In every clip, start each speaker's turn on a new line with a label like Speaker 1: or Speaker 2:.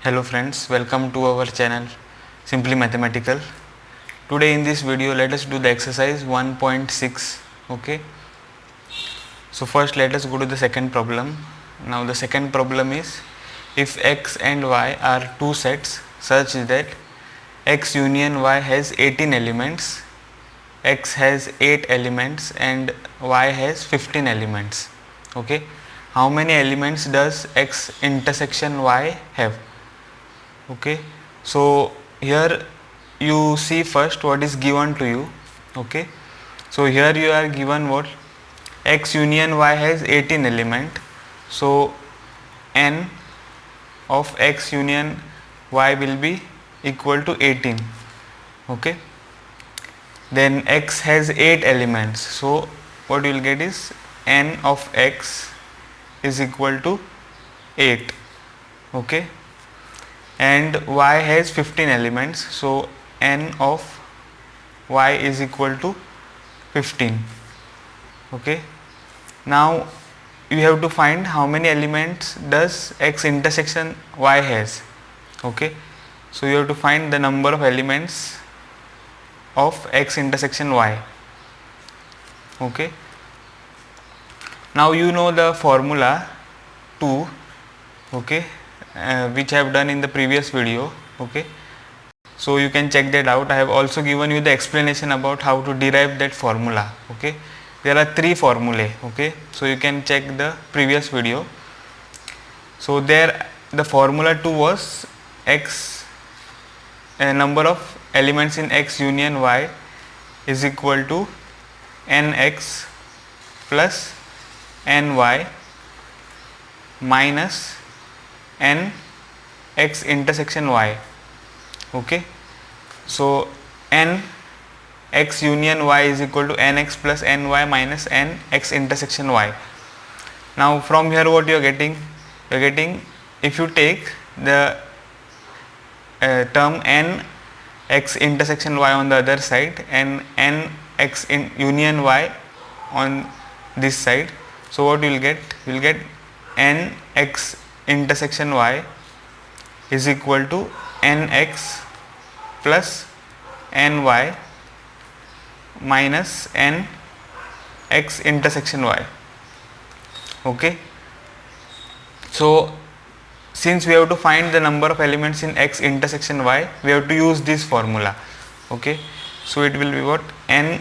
Speaker 1: Hello friends, welcome to our channel Simply Mathematical. Today in this video let us do the exercise 1.6. Okay, so first let us go to the second problem. Now the second problem is, if x and y are two sets such that x union y has 18 elements, x has 8 elements and y has 15 elements. Okay, how many elements does x intersection y have? Okay, so here you see first what is given to you. Okay, so here you are given what, x union y has 18 element, so n of x union y will be equal to 18. Okay, then x has 8 elements, so what you will get is n of x is equal to 8. Okay, and y has 15 elements, so n of y is equal to 15. Okay, now you have to find how many elements does x intersection y has. Okay, so you have to find the number of elements of x intersection y. Okay, now you know the formula 2. Okay, which I have done in the previous video. Okay, so you can check that out. I have also given you the explanation about how to derive that formula. Okay, there are 3 formulae. Okay, so you can check the previous video. So there the formula 2 was x, number of elements in x union y is equal to nx plus ny minus n x intersection y. Okay, so n x union y is equal to nx plus ny minus n x intersection y. Now from here what you are getting? You are getting, if you take the term n x intersection y on the other side and n x in union y on this side, so what you will get? You will get n x intersection y is equal to nx plus ny minus n x intersection y. Okay, so since we have to find the number of elements in x intersection y, we have to use this formula. Okay, so it will be what, n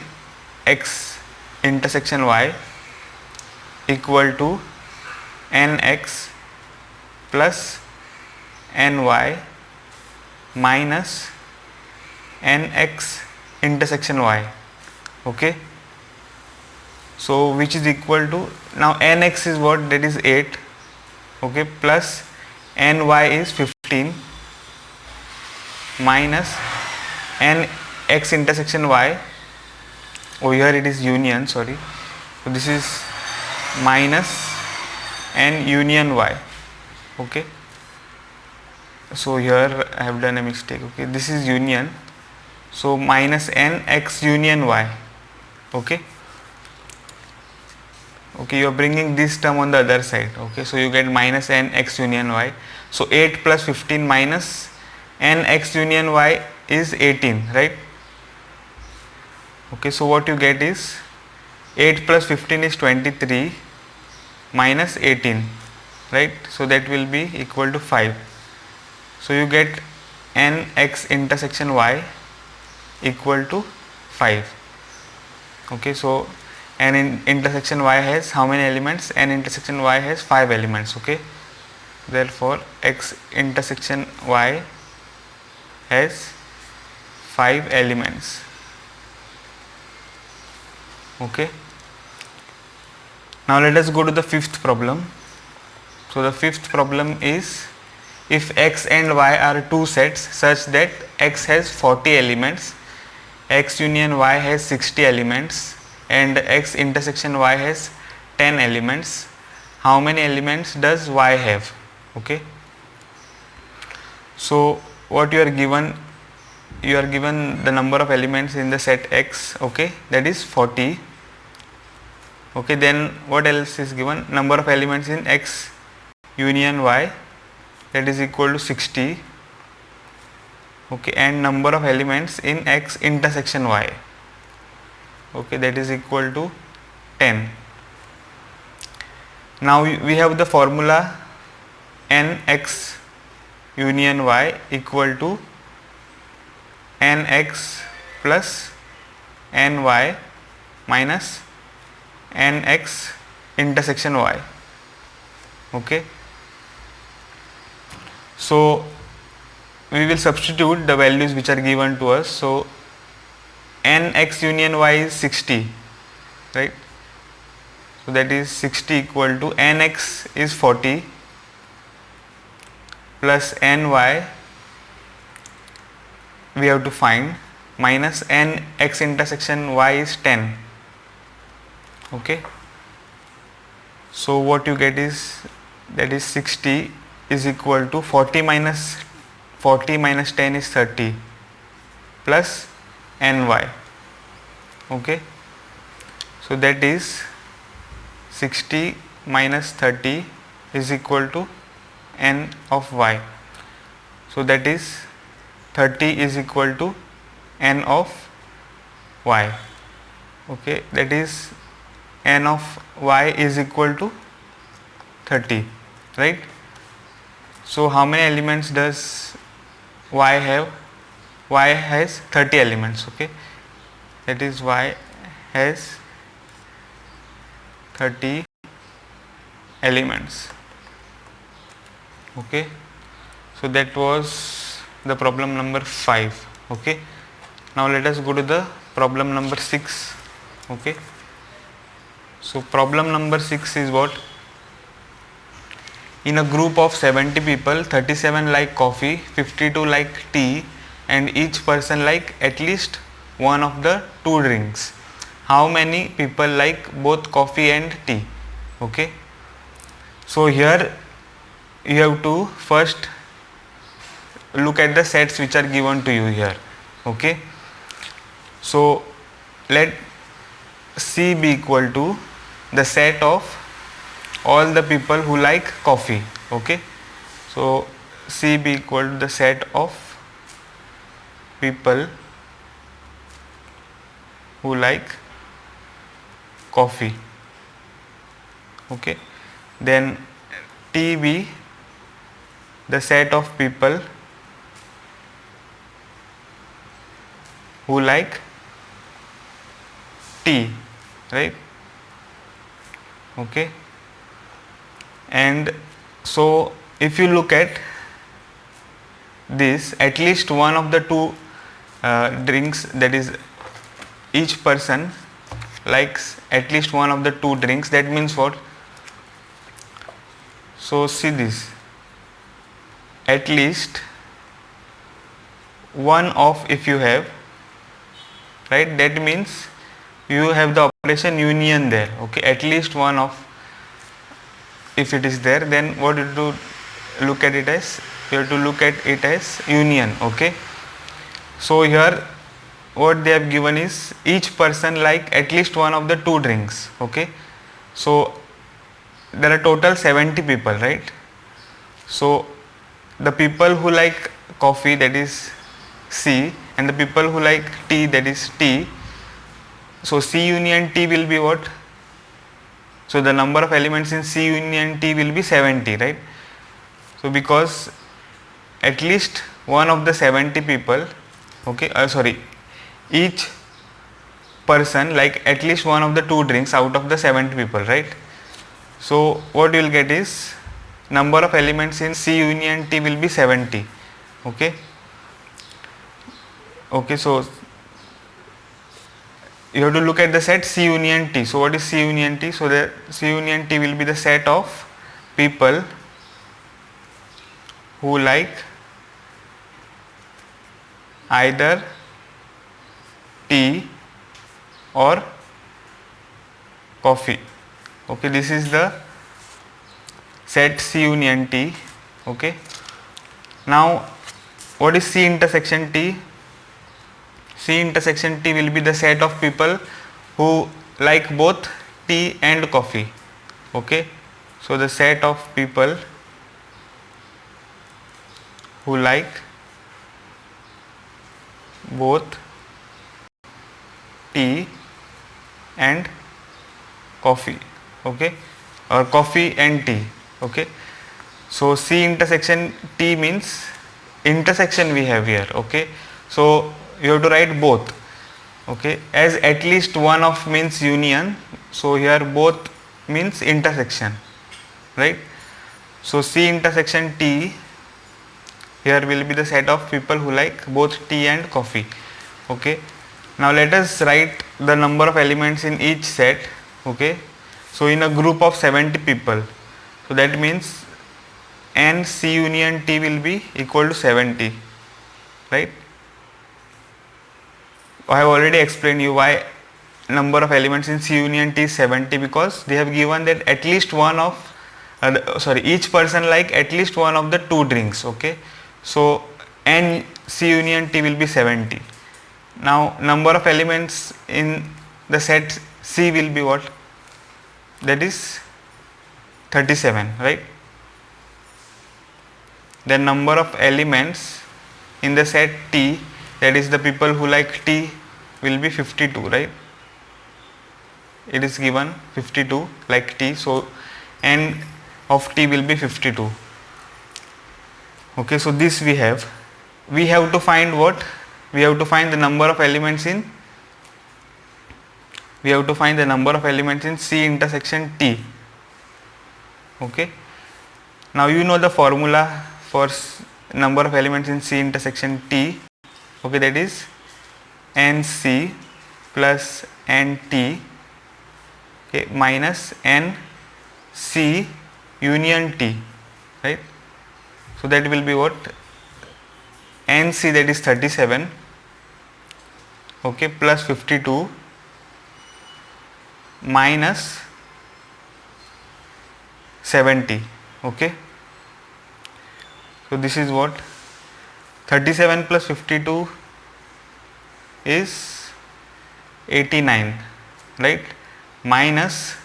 Speaker 1: x intersection y equal to nx plus ny minus nx intersection y. Okay, so which is equal to, now nx is what, that is 8. Okay, plus ny is 15 minus nx intersection y, oh here it is union, sorry, so this is minus n union y. Okay, so here I have done a mistake. Okay, this is union, so minus n x union y. Okay, okay, you are bringing this term on the other side. Okay, so you get minus n x union y, so 8 plus 15 minus n x union y is 18, right? Okay, so what you get is 8 plus 15 is 23 minus 18, right? So that will be equal to 5. So you get n x intersection y equal to 5. Okay, so n intersection y has how many elements? N intersection y has 5 elements. Okay, therefore x intersection y has 5 elements. Okay, now let us go to the fifth problem. So the fifth problem is, if x and y are two sets such that x has 40 elements, x union y has 60 elements and x intersection y has 10 elements, how many elements does y have? Okay, so what you are given, you are given the number of elements in the set x. Okay, that is 40. Okay, then what else is given? Number of elements in x union y that is equal to 60. Okay, and number of elements in X intersection Y, okay, that is equal to 10. Now we have the formula nx union y equal to nx plus ny minus nx intersection y. Okay, so we will substitute the values which are given to us. So nx union y is 60, right? So that is 60 equal to nx is 40 plus ny we have to find minus nx intersection y is 10. Okay, so what you get is, that is 60 is equal to 40 minus 10 is 30 plus ny. Okay, so that is 60 minus 30 is equal to n of y. So that is 30 is equal to n of y. Okay, that is n of y is equal to 30, right? So how many elements does y have? Y has 30 elements. Okay, that is y has 30 elements. Okay, so that was the problem number 5. Okay, now let us go to the problem number 6. Okay, so problem number 6 is what? In a group of 70 people, 37 like coffee, 52 like tea, and each person like at least one of the two drinks. How many people like both coffee and tea? Okay, so here you have to first look at the sets which are given to you here. Okay, so let C be equal to the set of all the people who like coffee. Okay, so C be equal to the set of people who like coffee. Okay, then T be the set of people who like tea, right? Okay, and so if you look at this, at least one of the two drinks, that is each person likes at least one of the two drinks, that means what? So see this, at least one of, if you have, right, that means you have the operation union there. Okay, at least one of, if it is there, then what you do, look at it as, you have to look at it as union. Okay, so here what they have given is each person like at least one of the two drinks. Okay, so there are total 70 people, right? So the people who like coffee, that is C, and the people who like tea, that is T. So C union T will be what? So the number of elements in C union T will be 70, right? So because at least one of the 70 people, okay, each person like at least one of the two drinks out of the 70 people, right? So what you will get is number of elements in C union T will be 70. Okay, okay, so you have to look at the set C union T. So what is C union T? So the C union T will be the set of people who like either tea or coffee. Okay, this is the set C union T. Okay, now what is C intersection T? C intersection T will be the set of people who like both tea and coffee. Okay, so the set of people who like both tea and coffee, okay, or coffee and tea, okay. So C intersection T means intersection we have here, okay. So you have to write both, okay, as at least one of means union, so here both means intersection, right. So C intersection T here will be the set of people who like both tea and coffee, okay. Now let us write the number of elements in each set, okay. So in a group of 70 people, so that means N C union T will be equal to 70, right. I have already explained you why number of elements in C union T is 70, because they have given that at least one of each person like at least one of the two drinks, okay. So N C union T will be 70. Now number of elements in the set C will be what? That is 37, right. The number of elements in the set T, that is the people who like tea, will be 52, right. It is given 52 like tea, so N of T will be 52, okay. So this we have to find what? We have to find the number of elements in C intersection T, okay. Now you know the formula for number of elements in C intersection T, okay, that is NC plus NT, okay, minus NC union T, right. So that will be what? NC, that is 37, okay, plus 52 minus 70, okay. So this is what? 37 plus 52 is 89, right, minus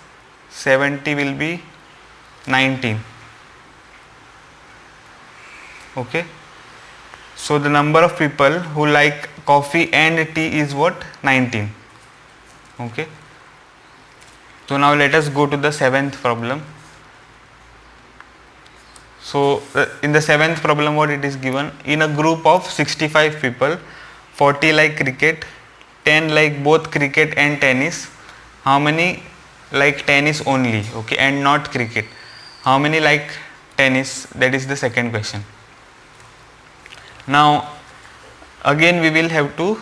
Speaker 1: 70 will be 19, okay. So the number of people who like coffee and tea is what? 19, okay. So now let us go to the seventh problem. So in the seventh problem, what it is given? In a group of 65 people, 40 like cricket, 10 like both cricket and tennis. How many like tennis only, okay, and not cricket? How many like tennis? That is the second question. Now again we will have to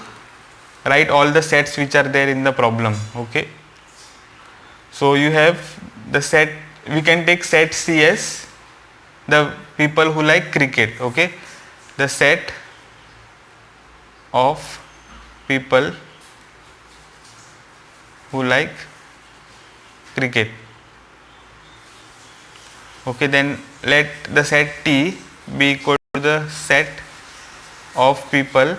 Speaker 1: write all the sets which are there in the problem, okay. So you have the set, we can take set C as the people who like cricket, okay. The set of people who like cricket, okay. Then let the set T be equal to the set of people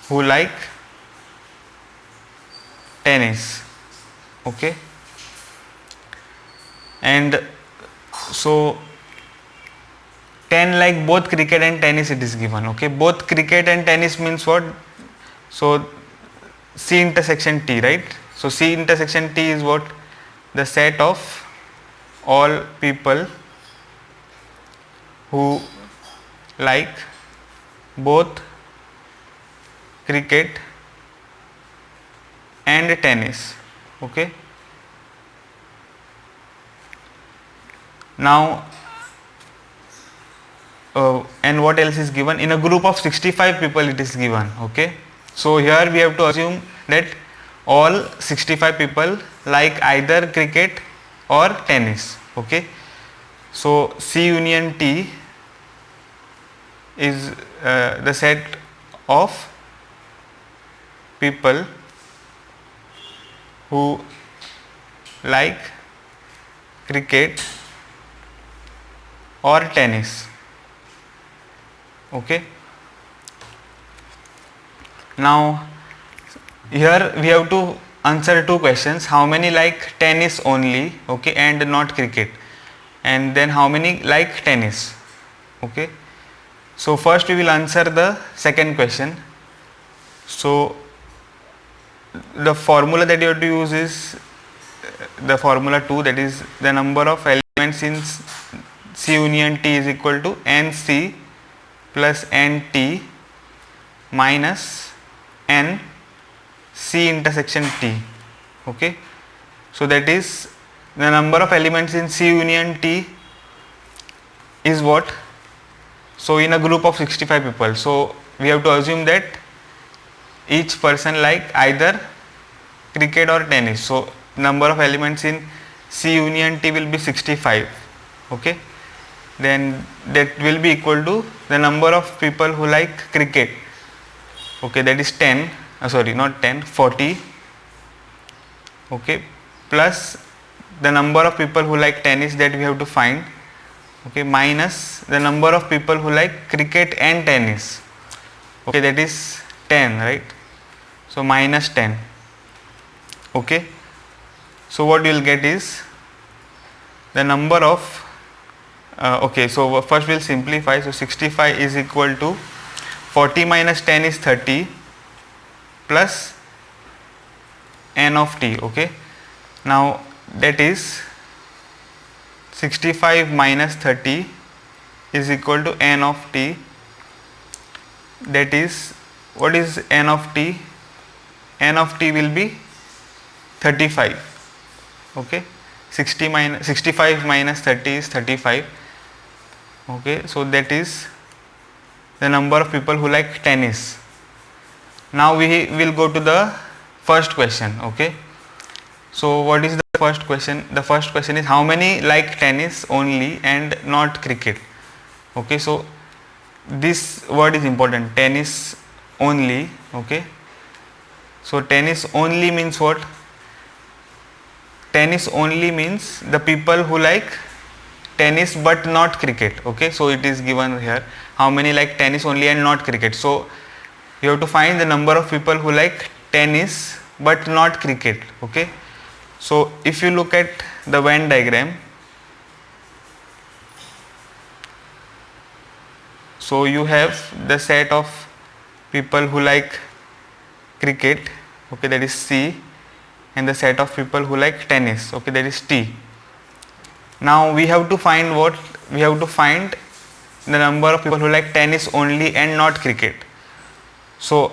Speaker 1: who like tennis, okay. And so 10 like both cricket and tennis it is given, okay. Both cricket and tennis means what? So C intersection T, right. So C intersection T is what? The set of all people who like both cricket and tennis, okay. Now and what else is given? In a group of 65 people it is given, okay. So here we have to assume that all 65 people like either cricket or tennis, okay. So C union T is the set of people who like cricket or tennis, okay. Now here we have to answer two questions: how many like tennis only, okay, and not cricket, and then how many like tennis. Okay, so first we will answer the second question. So the formula that you have to use is the formula 2, that is the number of elements in C union T is equal to NC plus NT minus N C intersection T. Okay, so that is the number of elements in C union T is what? So in a group of 65 people, so we have to assume that each person like either cricket or tennis. So number of elements in C union T will be 65. Okay, then that will be equal to the number of people who like cricket. Okay, that is 10, sorry not 10, 40. Okay, plus the number of people who like tennis that we have to find. Okay, minus the number of people who like cricket and tennis. Okay, that is 10, right? So minus 10. Okay, so what you will get is the number of okay, so first we will simplify. So 65 is equal to 40 minus 10 is 30 plus n of t. Okay, now that is 65 minus 30 is equal to n of t. That is, what is n of t? N of t will be 35. Okay, 65 minus 30 is 35. Okay, so that is the number of people who like tennis. Now we will go to the first question. Okay, so what is the first question? The first question is how many like tennis only and not cricket. Okay, so this word is important, tennis only. Okay, so tennis only means what? Tennis only means the people who like tennis but not cricket. Okay, so it is given here how many like tennis only and not cricket. So you have to find the number of people who like tennis but not cricket. Okay, so if you look at the Venn diagram, so you have the set of people who like cricket, okay, that is C, and the set of people who like tennis, okay, that is T. Now we have to find what? We have to find the number of people who like tennis only and not cricket. So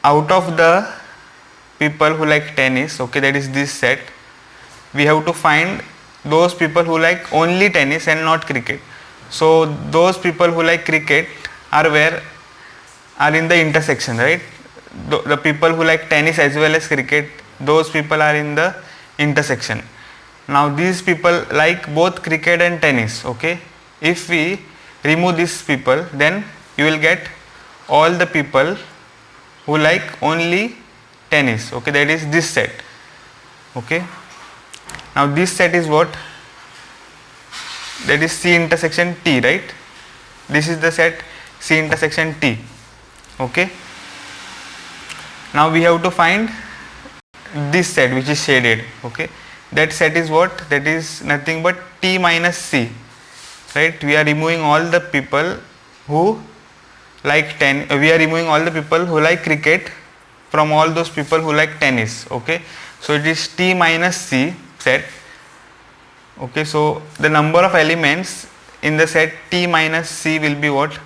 Speaker 1: out of the people who like tennis, okay, that is this set, we have to find those people who like only tennis and not cricket. So those people who like cricket are where? Are in the intersection, right? The people who like tennis as well as cricket, those people are in the intersection. Now these people like both cricket and tennis. Okay, if we remove these people, then you will get all the people who like only tennis. Okay, that is this set. Okay, now this set is what? That is C intersection T, right? This is the set C intersection T. Okay, now we have to find this set which is shaded. Okay, that set is what? That is nothing but T minus C, right? We are removing all the people who like we are removing all the people who like cricket from all those people who like tennis. Okay, so it is T minus C set. Okay, so the number of elements in the set T minus C will be what?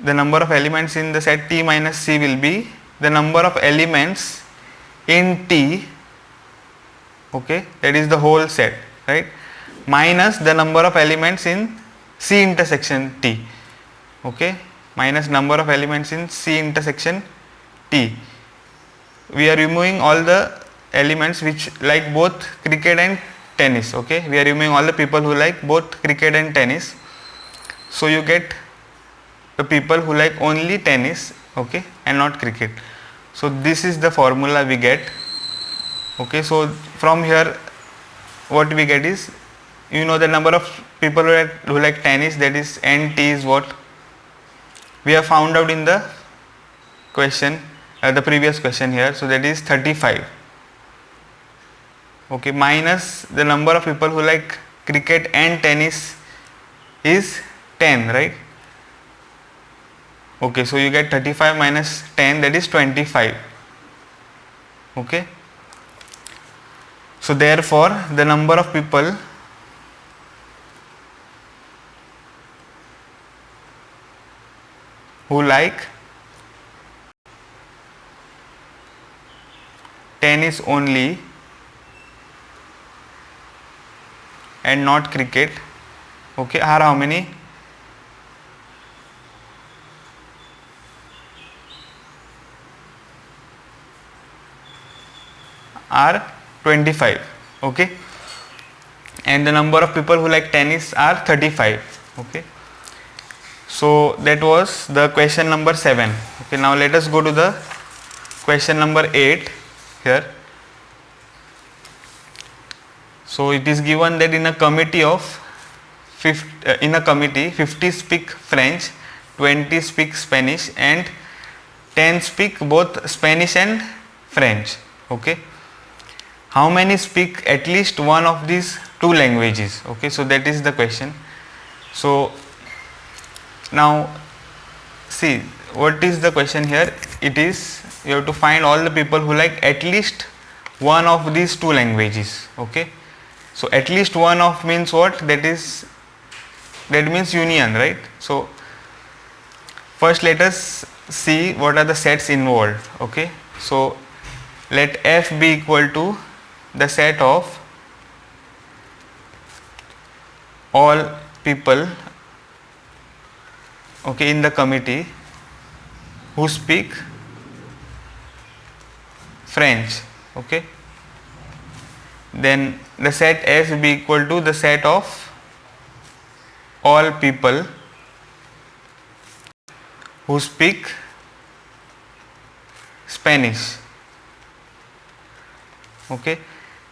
Speaker 1: The number of elements in the set T minus C will be the number of elements in T, okay, that is the whole set, right, minus the number of elements in C intersection T. Okay, minus number of elements in C intersection T. We are removing all the elements which like both cricket and tennis. Okay, we are removing all the people who like both cricket and tennis. So you get the people who like only tennis, okay, and not cricket. So this is the formula we get. Okay, so from here what we get is, you know, the number of people who like tennis, that is NT is what? We have found out in the question, the previous question here. So that is 35. Okay, minus the number of people who like cricket and tennis is 10, right? Okay, so you get 35 minus 10, that is 25. Okay, so therefore the number of people who like tennis only and not cricket, okay, are how many? Are 25. Okay, and the number of people who like tennis are 35. Okay, so that was the question number 7. Okay, now let us go to the question number 8 here. So it is given that in a committee 50 speak French, 20 speak Spanish, and 10 speak both Spanish and French. Okay, how many speak at least one of these two languages? Okay, so that is the question. So now see, what is the question here? It is, you have to find all the people who like at least one of these two languages. Okay, so at least one of means what? That means union, right? So first let us see what are the sets involved. Okay, so let F be equal to the set of all people, okay, in the committee who speak French. Okay, then the set S be equal to the set of all people who speak Spanish. Okay,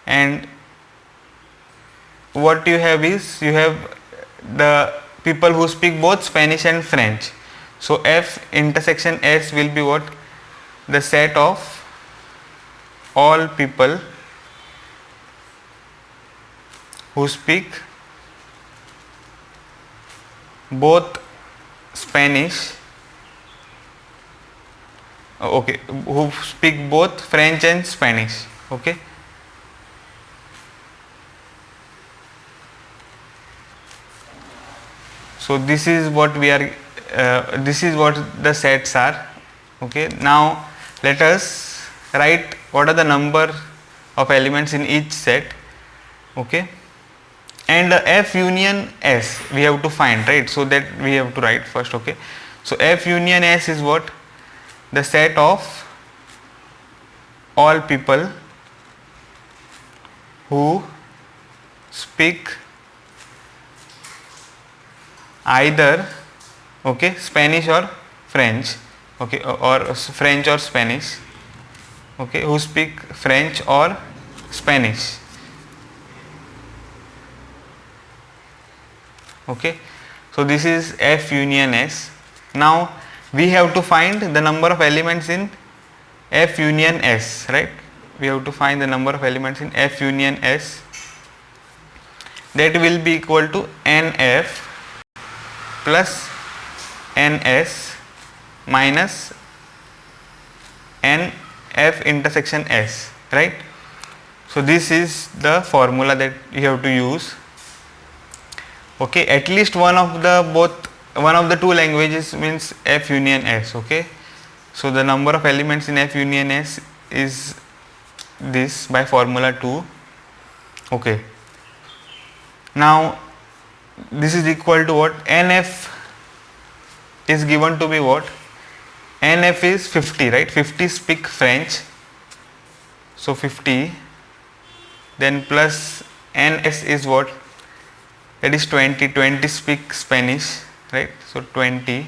Speaker 1: and what you have is, you have the people who speak both Spanish and French. So F intersection S will be what? The set of all people who speak both Spanish, okay, who speak both French and Spanish. Okay, so this is what we are, this is what the sets are. Okay, now let us write what are the number of elements in each set. Okay, and F union S we have to find, right? So that we have to write first. Okay, so F union S is what? The set of all people who speak either, okay, Spanish or French, okay, or French or Spanish, okay, who speak French or Spanish. Okay, so this is F union S. Now we have to find the number of elements in F union S, right? We have to find the number of elements in F union S. That will be equal to NF plus NS minus NF intersection S, right? So this is the formula that you have to use. Okay, at least one of the two languages means F union S. Okay, so the number of elements in F union S is this by formula 2. Okay, now this is equal to what? NF is given to be what? NF is 50, right? 50 speak French, so 50, then plus NS is what? That is 20, 20 speak Spanish, right? So 20,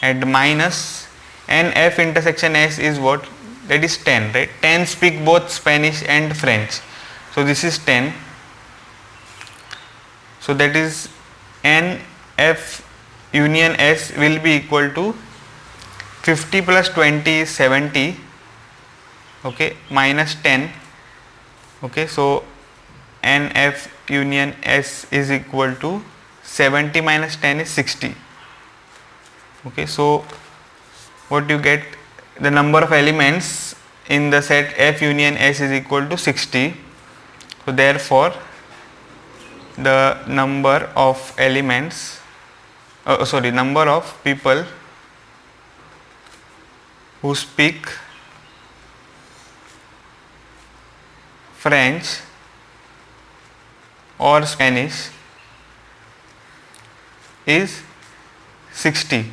Speaker 1: and minus NF intersection S is what? That is 10, right? 10 speak both Spanish and French, so this is 10. So that is NF union S will be equal to 50 plus 20 is 70, okay, minus 10. Okay, so NF union S is equal to 70 minus 10 is 60. Okay, so what you get, the number of elements in the set F union S is equal to 60. So therefore the number of elements, number of people who speak French or Spanish is 60.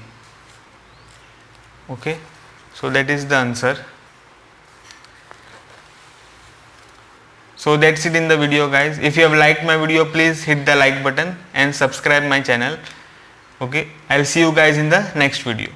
Speaker 1: Okay, so that is the answer. So that's it in the video, guys. If you have liked my video, please hit the like button and subscribe my channel. Okay, I'll see you guys in the next video.